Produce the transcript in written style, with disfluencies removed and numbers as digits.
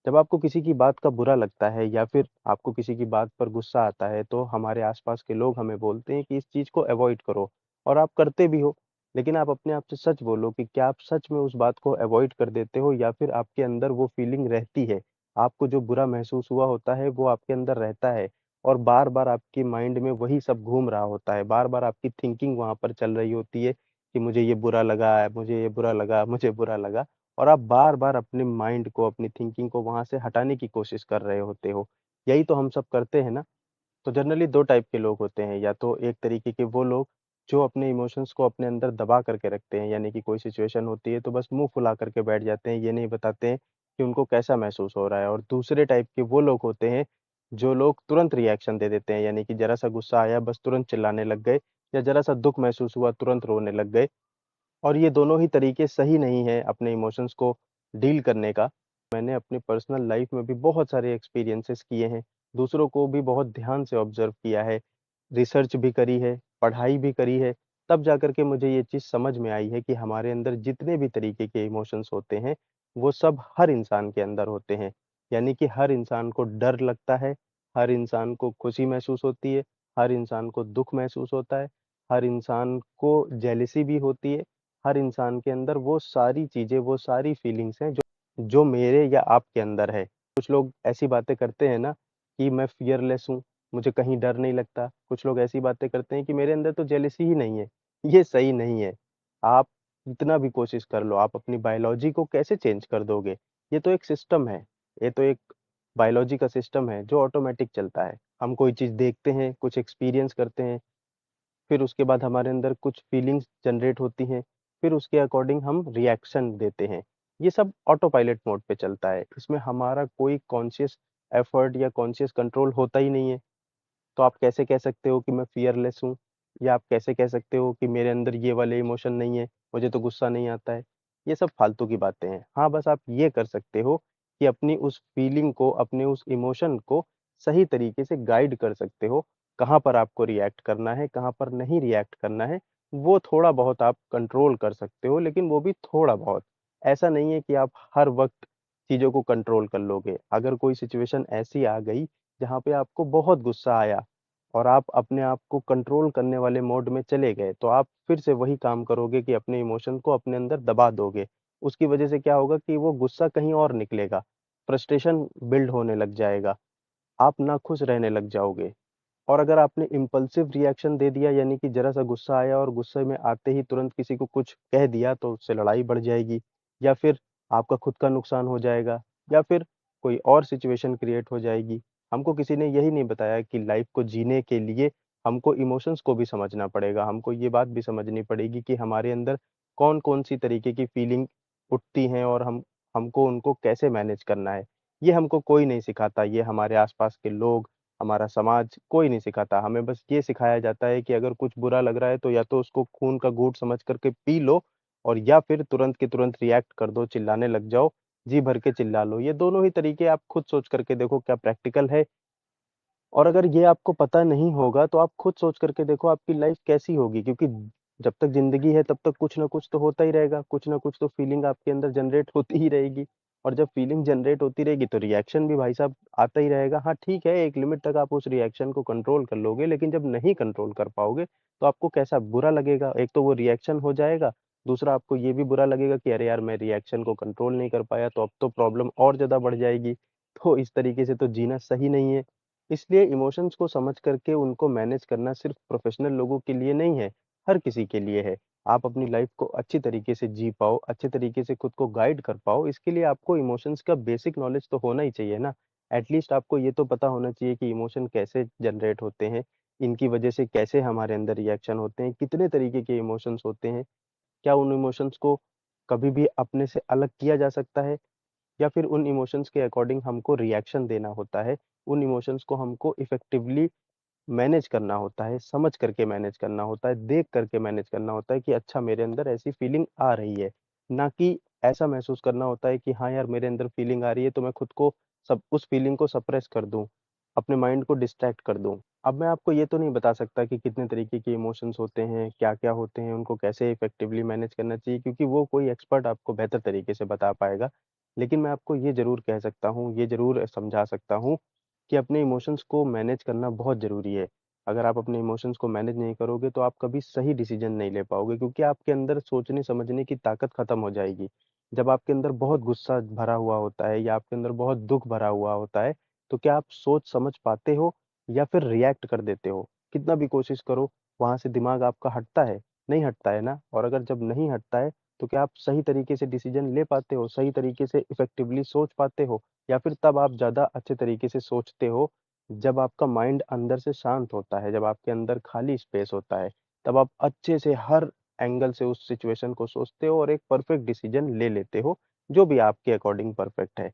जब आपको किसी की बात का बुरा लगता है या फिर आपको किसी की बात पर गुस्सा आता है, तो हमारे आसपास के लोग हमें बोलते हैं कि इस चीज़ को अवॉइड करो और आप करते भी हो। लेकिन आप अपने आप से सच बोलो कि क्या आप सच में उस बात को अवॉइड कर देते हो या फिर आपके अंदर वो फीलिंग रहती है? आपको जो बुरा महसूस हुआ होता है, वो आपके अंदर रहता है और बार-बार आपके माइंड में वही सब घूम रहा होता है। बार-बार आपकी थिंकिंग वहाँ पर चल रही होती है कि मुझे ये बुरा लगा, मुझे ये बुरा लगा, मुझे बुरा लगा। और आप बार-बार अपने माइंड को, अपनी थिंकिंग को वहाँ से हटाने की कोशिश कर रहे होते हो। यही तो हम सब करते हैं ना? तो जनरली 2 टाइप के लोग होते हैं, या तो एक तरीके के वो लोग जो अपने इमोशंस को अपने अंदर दबा करके रखते हैं, यानी कि कोई सिचुएशन होती है तो बस मुँह फुला करके बैठ जाते हैं, ये नहीं बताते हैं कि उनको कैसा महसूस हो रहा है। और दूसरे टाइप के वो लोग होते हैं, जो लोग तुरंत रिएक्शन दे देते हैं, यानी कि ज़रा-सा गुस्सा आया बस तुरंत चिल्लाने लग गए या ज़रा-सा दुःख महसूस हुआ तुरंत रोने लग गए। और ये दोनों ही तरीके सही नहीं है अपने इमोशंस को डील करने का। मैंने अपनी पर्सनल लाइफ़ में भी बहुत सारे एक्सपीरियंसेस किए हैं, दूसरों को भी बहुत ध्यान से ऑब्ज़र्व किया है, रिसर्च भी करी है, पढ़ाई भी करी है, तब जाकर के मुझे ये चीज़ समझ में आई है कि हमारे अंदर जितने भी तरीके के इमोशंस होते हैं, वो सब हर इंसान के अंदर होते हैं। यानी कि हर इंसान को डर लगता है, हर इंसान को खुशी महसूस होती है, हर इंसान को दुःख महसूस होता है, हर इंसान को जेलसी भी होती है। हर इंसान के अंदर वो सारी चीज़ें, वो सारी फीलिंग्स हैं जो जो मेरे या आपके अंदर है। कुछ लोग ऐसी बातें करते हैं ना कि मैं फ़ियरलेस हूँ, मुझे कहीं डर नहीं लगता। कुछ लोग ऐसी बातें करते हैं कि मेरे अंदर तो जेलसी ही नहीं है। ये सही नहीं है। आप कितना भी कोशिश कर लो, आप अपनी बायोलॉजी को कैसे चेंज कर दोगे? ये तो एक सिस्टम है। ये तो एक बायोलॉजी का सिस्टम है जो ऑटोमैटिक चलता है। हम कोई चीज़ देखते हैं, कुछ एक्सपीरियंस करते हैं, फिर उसके बाद हमारे अंदर कुछ फीलिंग्स जनरेट होती हैं, फिर उसके अकॉर्डिंग हम रिएक्शन देते हैं। ये सब ऑटो पायलट मोड पे चलता है, इसमें हमारा कोई कॉन्शियस एफर्ट या कॉन्शियस कंट्रोल होता ही नहीं है। तो आप कैसे कह सकते हो कि मैं फ़ियरलेस हूँ? या आप कैसे कह सकते हो कि मेरे अंदर ये वाले इमोशन नहीं है, मुझे तो गुस्सा नहीं आता है? ये सब फालतू की बातें हैं। हाँ, बस आप ये कर सकते हो कि अपनी उस फीलिंग को, अपने उस इमोशन को सही तरीके से गाइड कर सकते हो। कहाँ पर आपको रिएक्ट करना है, कहाँ पर नहीं रिएक्ट करना है, वो थोड़ा-बहुत आप कंट्रोल कर सकते हो, लेकिन वो भी थोड़ा-बहुत। ऐसा नहीं है कि आप हर वक़्त चीज़ों को कंट्रोल कर लोगे। अगर कोई सिचुएशन ऐसी आ गई जहाँ पे आपको बहुत गुस्सा आया और आप अपने आप को कंट्रोल करने वाले मोड में चले गए, तो आप फिर से वही काम करोगे कि अपने इमोशन को अपने अंदर दबा दोगे। उसकी वजह से क्या होगा कि वो गुस्सा कहीं और निकलेगा, फ्रस्ट्रेशन बिल्ड होने लग जाएगा, आप नाखुश रहने लग जाओगे। और अगर आपने इम्पल्सिव रिएक्शन दे दिया, यानी कि ज़रा-सा गुस्सा आया और गुस्से में आते ही तुरंत किसी को कुछ कह दिया, तो उससे लड़ाई बढ़ जाएगी या फिर आपका खुद का नुकसान हो जाएगा या फिर कोई और सिचुएशन क्रिएट हो जाएगी। हमको किसी ने यही नहीं बताया कि लाइफ़ को जीने के लिए हमको इमोशंस को भी समझना पड़ेगा। हमको ये बात भी समझनी पड़ेगी कि हमारे अंदर कौन-कौन सी तरीके की फीलिंग उठती हैं और हमको उनको कैसे मैनेज करना है। ये हमको कोई नहीं सिखाता, ये हमारे आस-पास के लोग, हमारा समाज कोई नहीं सिखाता। हमें बस ये सिखाया जाता है कि अगर कुछ बुरा लग रहा है तो या तो उसको खून का घूँट समझ कर के पी लो और या फिर तुरंत के तुरंत रिएक्ट कर दो, चिल्लाने लग जाओ, जी भर के चिल्ला लो। ये दोनों ही तरीके आप खुद सोच कर के देखो क्या प्रैक्टिकल है? और अगर ये आपको पता नहीं होगा तो आप खुद सोच कर के देखो आपकी लाइफ़ कैसी होगी? क्योंकि जब तक ज़िंदगी है तब तक कुछ न कुछ तो होता ही रहेगा, कुछ न कुछ तो फीलिंग आपके अंदर जनरेट होती ही रहेगी। और जब फीलिंग जनरेट होती रहेगी तो रिएक्शन भी भाई साहब आता ही रहेगा। हाँ, ठीक है, एक लिमिट तक आप उस रिएक्शन को कंट्रोल कर लोगे, लेकिन जब नहीं कंट्रोल कर पाओगे तो आपको कैसा बुरा लगेगा। एक तो वो रिएक्शन हो जाएगा, दूसरा आपको ये भी बुरा लगेगा कि अरे यार! मैं रिएक्शन को कंट्रोल नहीं कर पाया, तो अब तो प्रॉब्लम और ज़्यादा बढ़ जाएगी। तो इस तरीके से तो जीना सही नहीं है। इसलिए इमोशंस को समझ करके उनको मैनेज करना सिर्फ़ प्रोफ़ेशनल लोगों के लिए नहीं है, हर किसी के लिए है। आप अपनी लाइफ़ को अच्छी तरीके से जी पाओ, अच्छे तरीके से खुद को गाइड कर पाओ, इसके लिए आपको इमोशंस का बेसिक नॉलेज तो होना ही चाहिए ना। एट लीस्ट आपको ये तो पता होना चाहिए कि इमोशन कैसे जनरेट होते हैं, इनकी वजह से कैसे हमारे अंदर रिएक्शन होते हैं, कितने तरीके के इमोशंस होते हैं, क्या उन इमोशंस को कभी भी अपने से अलग किया जा सकता है? या फिर उन इमोशंस के अकॉर्डिंग हमको रिएक्शन देना होता है, उन इमोशंस को हमको इफ़ेक्टिवली मैनेज करना होता है, समझ करके मैनेज करना होता है, देख करके मैनेज करना होता है कि अच्छा मेरे अंदर ऐसी फीलिंग आ रही है। ना कि ऐसा महसूस करना होता है कि हाँ यार मेरे अंदर फीलिंग आ रही है तो मैं खुद को सब उस फीलिंग को सप्रेस कर दूँ, अपने माइंड को डिस्ट्रैक्ट कर दूँ। अब मैं आपको ये तो नहीं बता सकता कि कितने तरीके के इमोशंस होते हैं, क्या-क्या होते हैं, उनको कैसे इफ़ेक्टिवली मैनेज करना चाहिए क्योंकि वो कोई एक्सपर्ट आपको बेहतर तरीके से बता पाएगा। लेकिन मैं आपको ये ज़रूर कह सकता हूँ, ये ज़रूर समझा सकता हूँ कि अपने इमोशंस को मैनेज करना बहुत ज़रूरी है। अगर आप अपने इमोशंस को मैनेज नहीं करोगे तो आप कभी सही डिसीज़न नहीं ले पाओगे, क्योंकि आपके अंदर सोचने-समझने की ताकत खत्म हो जाएगी। जब आपके अंदर बहुत गुस्सा भरा हुआ होता है या आपके अंदर बहुत दुःख भरा हुआ होता है, तो क्या आप सोच समझ पाते हो या फिर रिएक्ट कर देते हो? कितना भी कोशिश करो, वहाँ से दिमाग आपका हटता है? नहीं हटता है ना? और अगर जब नहीं हटता है, तो क्या आप सही तरीके से डिसीज़न ले पाते हो? सही तरीके से इफ़ेक्टिवली सोच पाते हो? या फिर तब आप ज़्यादा अच्छे तरीके से सोचते हो, जब आपका माइंड अंदर से शांत होता है, जब आपके अंदर खाली स्पेस होता है, तब आप अच्छे से हर एंगल से उस सिचुएशन को सोचते हो और एक परफेक्ट डिसीज़न ले लेते हो, जो भी आपके अकॉर्डिंग परफेक्ट है।